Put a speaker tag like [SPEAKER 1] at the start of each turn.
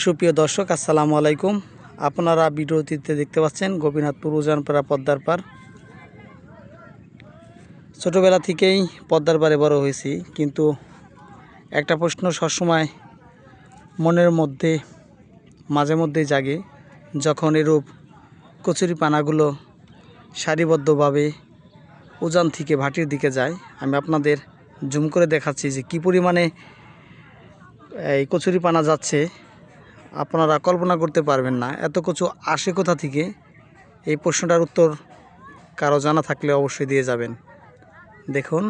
[SPEAKER 1] সুপ্রিয় দর্শক, আসসালামু আলাইকুম। আপনারা ভিডিওটিতে দেখতে পাচ্ছেন গোপীনাথপুর উজানপাড়া পদ্মার পাড়। ছোটোবেলা থেকেই পদ্মার পাড়ে বড় হয়েছি, কিন্তু একটা প্রশ্ন সবসময় মনের মধ্যে মাঝে মধ্যেই জাগে, যখন এরূপ কচুরি পানাগুলো সারিবদ্ধভাবে উজান থেকে ভাটির দিকে যায়। আমি আপনাদের জুম করে দেখাচ্ছি যে কী পরিমাণে এই কচুরি পানা যাচ্ছে। আপনারা কল্পনা করতে পারবেন না এত কচু আসে কোথা থেকে। এই প্রশ্নটার উত্তর কারো জানা থাকলে অবশ্যই দিয়ে যাবেন। দেখুন।